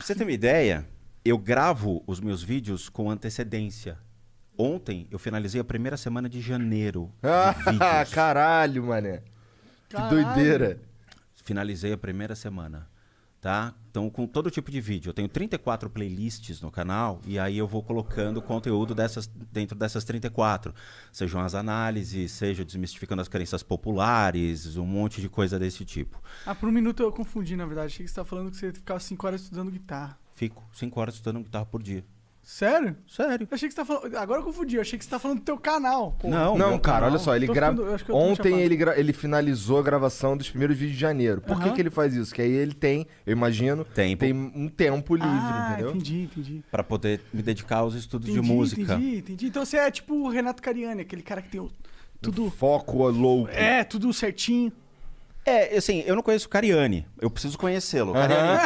Pra você ter uma ideia, eu gravo os meus vídeos com antecedência. Ontem eu finalizei a primeira semana de janeiro de vídeos. Caralho, mané. Que doideira. Finalizei a primeira semana, tá? Então, com todo tipo de vídeo. Eu tenho 34 playlists no canal e aí eu vou colocando conteúdo dentro dessas 34. Sejam as análises, seja desmistificando as crenças populares, um monte de coisa desse tipo. Por um minuto eu confundi, na verdade. Achei que você estava falando que você ficava 5 horas estudando guitarra. Fico 5 horas estudando guitarra por dia. Sério? Sério. Eu achei que você tá falando... Agora eu confundi. Eu achei que você tá falando do teu canal. Pô. Não, cara, olha só. Ele Ontem ele... ele finalizou a gravação dos primeiros vídeos de janeiro. Por que ele faz isso? Que aí ele tem, eu imagino, tem um tempo livre, entendeu? Entendi. Pra poder me dedicar aos estudos de música. Entendi. Então você é tipo o Renato Cariani, aquele cara que tem tudo... Foco louco. É, tudo certinho. É, assim, eu não conheço o Cariani. Eu preciso conhecê-lo. Cariani.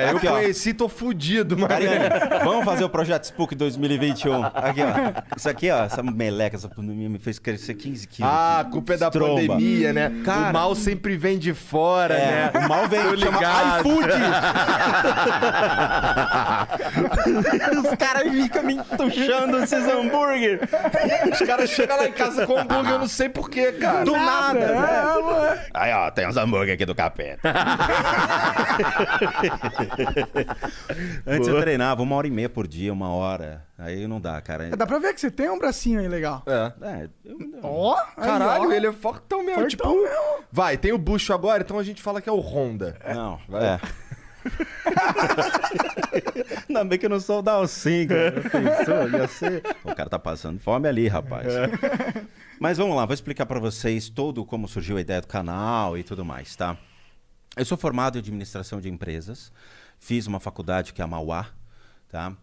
Eu conheci, tô fudido, mano. Cariani, vamos fazer o Projeto Spook 2021. Aqui, ó. Isso aqui, ó, essa meleca, essa pandemia me fez crescer 15 quilos. A culpa é da pandemia, né? Cara, o mal sempre vem de fora, né? O mal vem ligado. iFood. Os caras ficam me entuchando esses hambúrguer. Os caras chegam lá em casa com hambúrguer, eu não sei porquê, cara. Do nada, né? Aí, ó, tem uns hambúrguer aqui do capeta. Antes eu treinava 1h30 por dia, 1 hora. Aí não dá, cara. Dá pra ver que você tem um bracinho aí legal. Caralho, ele é fortão mesmo. Mesmo. Vai, tem o bucho agora, então a gente fala que é o Honda. Não, vai. Ainda bem que eu não sou o Dalsin, cara. Pensou, ia ser... O cara tá passando fome ali, rapaz. Mas vamos lá, vou explicar pra vocês todo como surgiu a ideia do canal e tudo mais, tá? Eu sou formado em administração de empresas, fiz uma faculdade que é a Mauá, tá?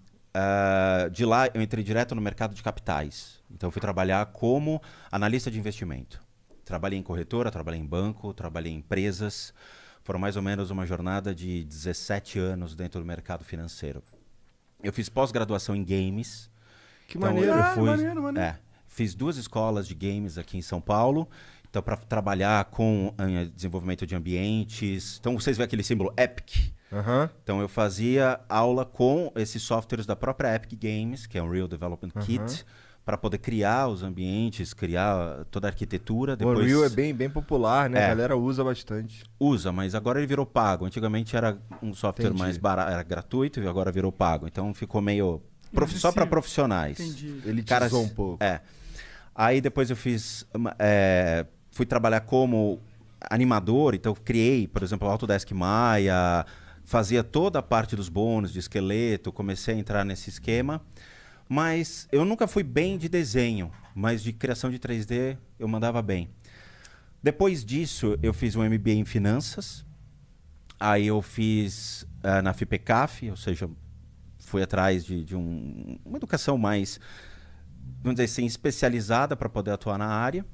De lá eu entrei direto no mercado de capitais. Então eu fui trabalhar como analista de investimento. Trabalhei em corretora, trabalhei em banco, trabalhei em empresas. Foram mais ou menos uma jornada de 17 anos dentro do mercado financeiro. Eu fiz pós-graduação em games. Que maneiro. Maneiro. Fiz 2 escolas de games aqui em São Paulo. Então, para trabalhar com desenvolvimento de ambientes. Então, vocês veem aquele símbolo Epic. Então, eu fazia aula com esses softwares da própria Epic Games, que é um Real Development Kit, para poder criar os ambientes, criar toda a arquitetura. Depois... O Real é bem popular, né? A galera usa bastante. Usa, mas agora ele virou pago. Antigamente era um software mais barato, era gratuito e agora virou pago. Então, ficou meio... Só para profissionais. Entendi. Ele elitizou um pouco. Aí depois eu fui trabalhar como animador, então eu criei, por exemplo, o Autodesk Maya, fazia toda a parte dos bônus de esqueleto, comecei a entrar nesse esquema, mas eu nunca fui bem de desenho, mas de criação de 3D eu mandava bem. Depois disso, eu fiz um MBA em finanças, aí eu fiz na FIPECAF, ou seja, fui atrás de uma educação mais, vamos dizer assim, especializada para poder atuar na área.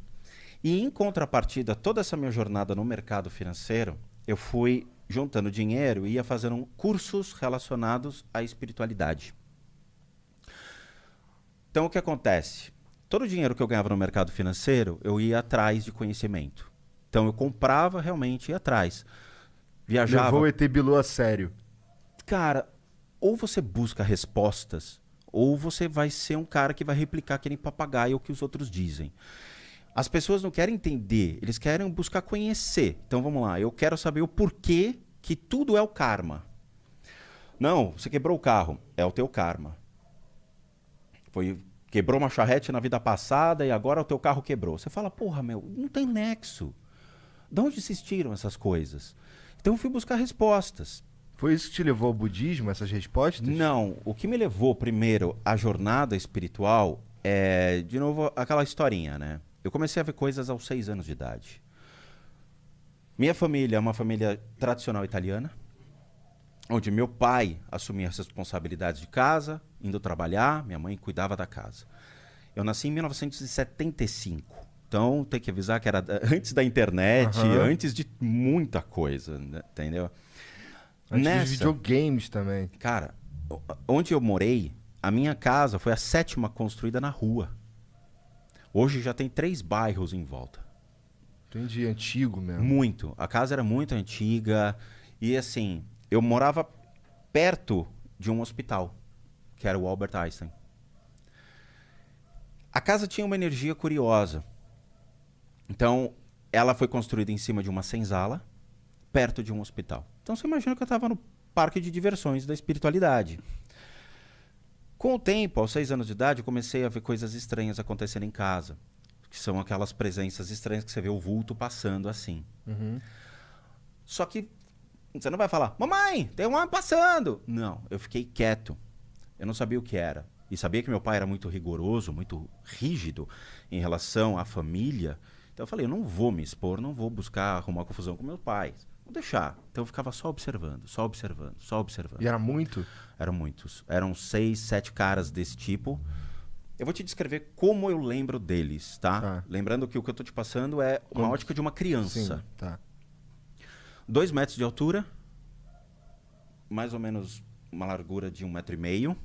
E em contrapartida, toda essa minha jornada no mercado financeiro, eu fui juntando dinheiro e ia fazendo cursos relacionados à espiritualidade. Então, o que acontece? Todo o dinheiro que eu ganhava no mercado financeiro, eu ia atrás de conhecimento. Então, eu comprava realmente, ia atrás. Viajava... Levou o ET Bilu a sério. Cara, ou você busca respostas, ou você vai ser um cara que vai replicar que nem papagaio o que os outros dizem. As pessoas não querem entender, eles querem buscar conhecer. Então vamos lá, eu quero saber o porquê que tudo é o karma. Não, você quebrou o carro, é o teu karma. Quebrou uma charrete na vida passada e agora o teu carro quebrou. Você fala, porra, não tem nexo. De onde se tiram essas coisas? Então eu fui buscar respostas. Foi isso que te levou ao budismo, essas respostas? Não, o que me levou primeiro à jornada espiritual é, de novo, aquela historinha, né? Eu comecei a ver coisas aos 6 anos de idade. Minha família é uma família tradicional italiana, onde meu pai assumia as responsabilidades de casa, indo trabalhar, minha mãe cuidava da casa. Eu nasci em 1975, então tem que avisar que era antes da internet, antes de muita coisa, né? Entendeu? Antes dos videogames também. Cara, onde eu morei, a minha casa foi a 7ª construída na rua. Hoje já tem 3 bairros em volta. Entendi, antigo mesmo. Muito. A casa era muito antiga. E assim, eu morava perto de um hospital, que era o Albert Einstein. A casa tinha uma energia curiosa. Então, ela foi construída em cima de uma senzala, perto de um hospital. Então, você imagina que eu estava no parque de diversões da espiritualidade. Com o tempo, aos 6 anos de idade, eu comecei a ver coisas estranhas acontecendo em casa. Que são aquelas presenças estranhas que você vê o vulto passando assim. Uhum. Só que você não vai falar, mamãe, tem um homem passando. Não, eu fiquei quieto. Eu não sabia o que era. E sabia que meu pai era muito rigoroso, muito rígido em relação à família. Então eu falei, eu não vou me expor, não vou buscar arrumar confusão com meus pais. Vou deixar. Então eu ficava só observando, só observando, só observando. E era muito? Eram muitos. Eram 6, 7 caras desse tipo. Eu vou te descrever como eu lembro deles, tá? Lembrando que o que eu tô te passando é uma ótica de uma criança. Sim, tá. 2 metros de altura, mais ou menos uma largura de 1,5 metro,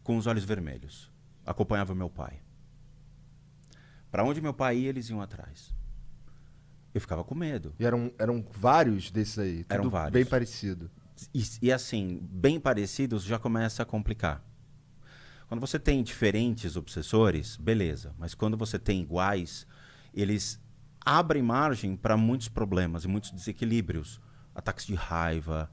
com os olhos vermelhos. Acompanhava meu pai. Para onde meu pai ia, eles iam atrás. Eu ficava com medo. E eram vários desses aí? Tudo eram vários. Bem parecido. E assim, bem parecidos já começa a complicar. Quando você tem diferentes obsessores, beleza. Mas quando você tem iguais, eles abrem margem para muitos problemas e muitos desequilíbrios. Ataques de raiva.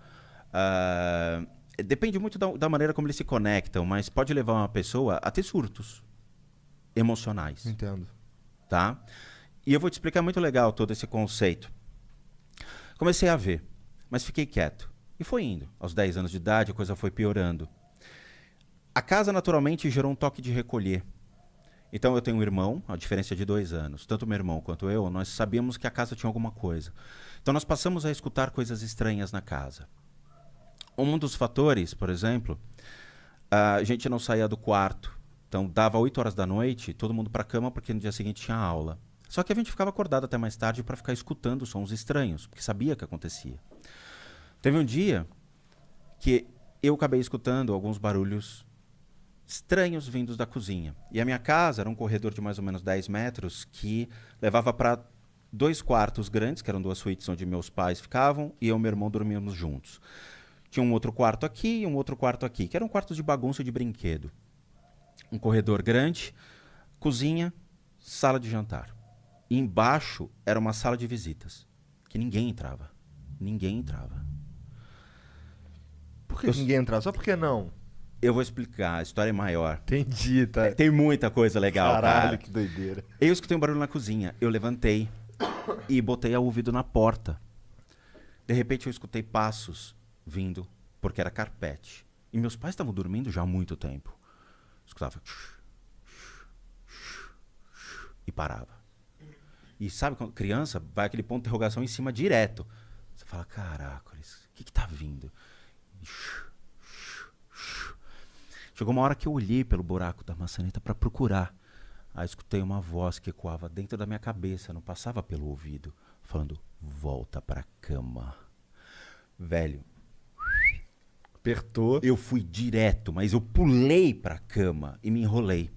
Depende muito da maneira como eles se conectam, mas pode levar uma pessoa a ter surtos emocionais. Entendo. Tá? E eu vou te explicar muito legal todo esse conceito. Comecei a ver, mas fiquei quieto. E foi indo. Aos 10 anos de idade, a coisa foi piorando. A casa, naturalmente, gerou um toque de recolher. Então, eu tenho um irmão, a diferença é de 2 anos. Tanto meu irmão quanto eu, nós sabíamos que a casa tinha alguma coisa. Então, nós passamos a escutar coisas estranhas na casa. Um dos fatores, por exemplo, a gente não saía do quarto. Então, dava 8 horas da noite, todo mundo para a cama, porque no dia seguinte tinha aula. Só que a gente ficava acordado até mais tarde para ficar escutando sons estranhos, porque sabia que acontecia. Teve um dia que eu acabei escutando alguns barulhos estranhos vindos da cozinha. E a minha casa era um corredor de mais ou menos 10 metros que levava para 2 quartos grandes, que eram 2 suítes onde meus pais ficavam, e eu e meu irmão dormíamos juntos. Tinha um outro quarto aqui e um outro quarto aqui, que eram quartos de bagunça e de brinquedo. Um corredor grande, cozinha, sala de jantar. E embaixo era uma sala de visitas, que ninguém entrava. Ninguém entrava. Por que ninguém entrava? Só por que não? Eu vou explicar, a história é maior. Entendi, tá. Tem muita coisa legal, Caralho, cara. que doideira. Eu escutei um barulho na cozinha, eu levantei e botei o ouvido na porta. De repente eu escutei passos vindo, porque era carpete. E meus pais estavam dormindo já há muito tempo. Eu escutava... E parava. E sabe, quando criança, vai aquele ponto de interrogação em cima direto. Você fala, caraca, o que tá vindo? Chegou uma hora que eu olhei pelo buraco da maçaneta para procurar. Aí escutei uma voz que ecoava dentro da minha cabeça, não passava pelo ouvido, falando, volta pra cama. Velho. Apertou. Eu fui direto, mas eu pulei pra cama e me enrolei.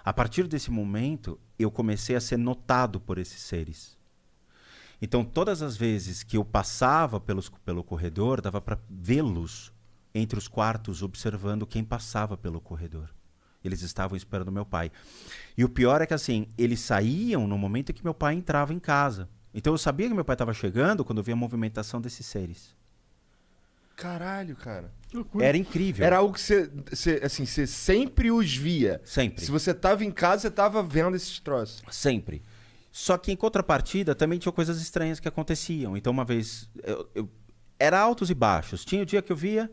A partir desse momento, eu comecei a ser notado por esses seres. Então, todas as vezes que eu passava pelo corredor, dava para vê-los entre os quartos, observando quem passava pelo corredor. Eles estavam esperando meu pai. E o pior é que, assim, eles saíam no momento em que meu pai entrava em casa. Então, eu sabia que meu pai estava chegando quando eu via a movimentação desses seres. Caralho, cara. Era incrível. Era algo que você sempre os via. Sempre. Se você tava em casa, você tava vendo esses troços. Sempre. Só que em contrapartida também tinha coisas estranhas que aconteciam. Então uma vez, era altos e baixos. Tinha o dia que eu via,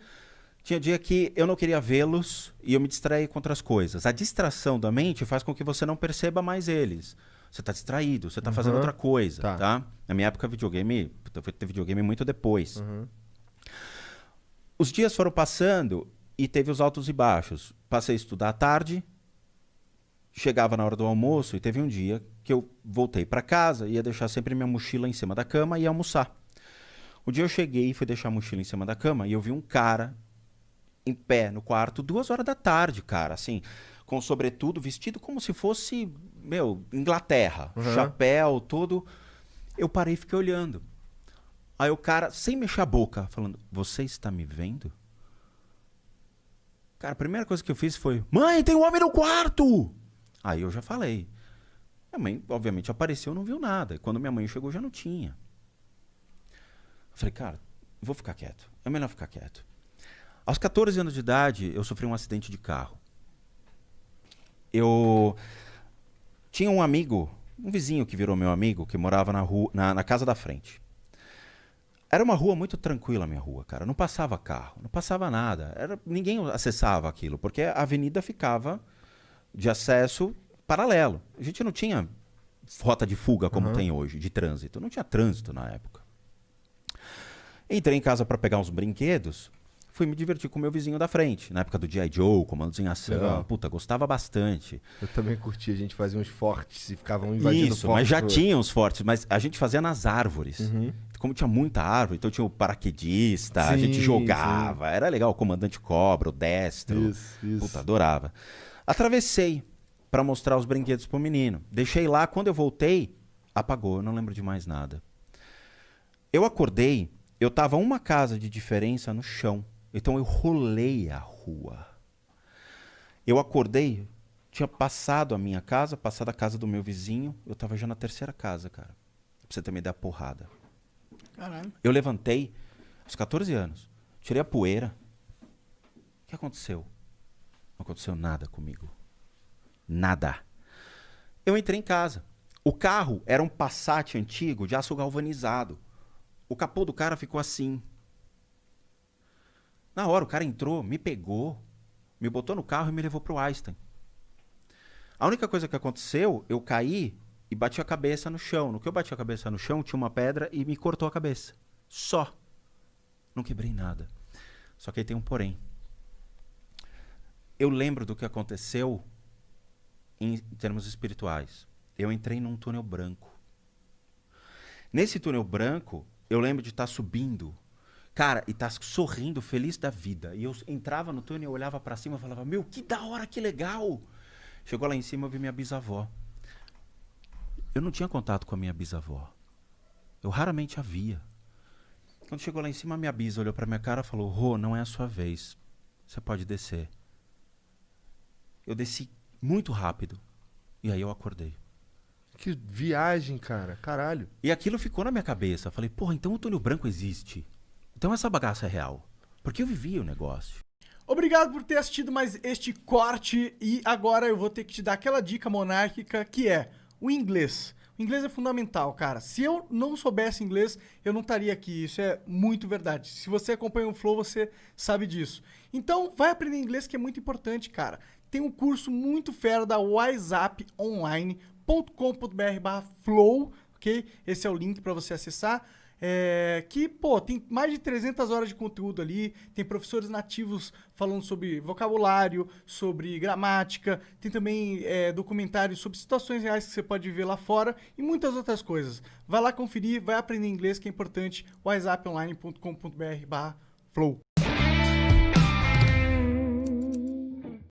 tinha dia que eu não queria vê-los e eu me distraía com outras coisas. A distração da mente faz com que você não perceba mais eles. Você está distraído, você está fazendo outra coisa. Tá? Na minha época, videogame, ter videogame muito depois. Os dias foram passando e teve os altos e baixos. Passei a estudar à tarde, chegava na hora do almoço e teve um dia que eu voltei para casa, ia deixar sempre minha mochila em cima da cama e ia almoçar. Um dia eu cheguei e fui deixar a mochila em cima da cama e eu vi um cara em pé no quarto, 2 horas da tarde, cara, assim, com sobretudo, vestido como se fosse, Inglaterra, chapéu, todo. Eu parei e fiquei olhando. Aí o cara, sem mexer a boca, falando, você está me vendo? Cara, a primeira coisa que eu fiz foi: mãe, tem um homem no quarto! Aí eu já falei. Minha mãe, obviamente, apareceu e não viu nada. E quando minha mãe chegou, já não tinha. Eu falei, cara, vou ficar quieto. É melhor ficar quieto. Aos 14 anos de idade, eu sofri um acidente de carro. Eu tinha um amigo, um vizinho que virou meu amigo, que morava na rua, na casa da frente. Era uma rua muito tranquila, a minha rua, cara. Não passava carro, não passava nada. Ninguém acessava aquilo, porque a avenida ficava de acesso paralelo. A gente não tinha rota de fuga como tem hoje, de trânsito. Não tinha trânsito na época. Entrei em casa para pegar uns brinquedos. Fui me divertir com o meu vizinho da frente. Na época do G.I. Joe, Comandos em Ação. Legal. Puta, gostava bastante. Eu também curtia. A gente fazia uns fortes e ficavam invadindo Isso, mas já tinha uns fortes. Mas a gente fazia nas árvores. Como tinha muita árvore, então tinha o paraquedista, a gente jogava. Era legal, o comandante cobra, o destro. Isso. Puta, adorava. Atravessei para mostrar os brinquedos pro menino. Deixei lá, quando eu voltei, apagou. Eu não lembro de mais nada. Eu acordei, eu tava uma casa de diferença no chão. Então eu rolei a rua. Eu acordei, tinha passado a minha casa, passado a casa do meu vizinho. Eu tava já na terceira casa, cara. Pra você ter uma ideia, porrada. Caralho. Eu levantei, aos 14 anos, tirei a poeira. O que aconteceu? Não aconteceu nada comigo. Nada. Eu entrei em casa. O carro era um Passat antigo de aço galvanizado. O capô do cara ficou assim. Na hora o cara entrou, me pegou, me botou no carro e me levou pro Einstein. A única coisa que aconteceu, eu caí e bati a cabeça no chão. No que eu bati a cabeça no chão, tinha uma pedra e me cortou a cabeça. Só. Não quebrei nada. Só que aí tem um porém. Eu lembro do que aconteceu em termos espirituais. Eu entrei num túnel branco. Nesse túnel branco, eu lembro de estar subindo, cara, e estar sorrindo, feliz da vida. E eu entrava no túnel, eu olhava pra cima e falava, meu, que da hora, que legal. Chegou lá em cima, eu vi minha bisavó. Eu não tinha contato com a minha bisavó. Eu raramente a via. Quando chegou lá em cima, a minha bisa olhou pra minha cara e falou, Rô, não é a sua vez. Você pode descer. Eu desci muito rápido. E aí eu acordei. Que viagem, cara. Caralho. E aquilo ficou na minha cabeça. Eu falei, porra, então o túnel branco existe. Então essa bagaça é real. Porque eu vivi o negócio. Obrigado por ter assistido mais este corte. E agora eu vou ter que te dar aquela dica monárquica que é o inglês. O inglês é fundamental, cara. Se eu não soubesse inglês, eu não estaria aqui. Isso é muito verdade. Se você acompanha o Flow, você sabe disso. Então, vai aprender inglês, que é muito importante, cara. Tem um curso muito fera da wiseaponline.com.br/flow, ok? Esse é o link para você acessar. Que, pô, tem mais de 300 horas de conteúdo ali, tem professores nativos falando sobre vocabulário, sobre gramática, tem também documentários sobre situações reais que você pode viver lá fora e muitas outras coisas. Vai lá conferir, vai aprender inglês, que é importante, wiseaponline.com.br/flow.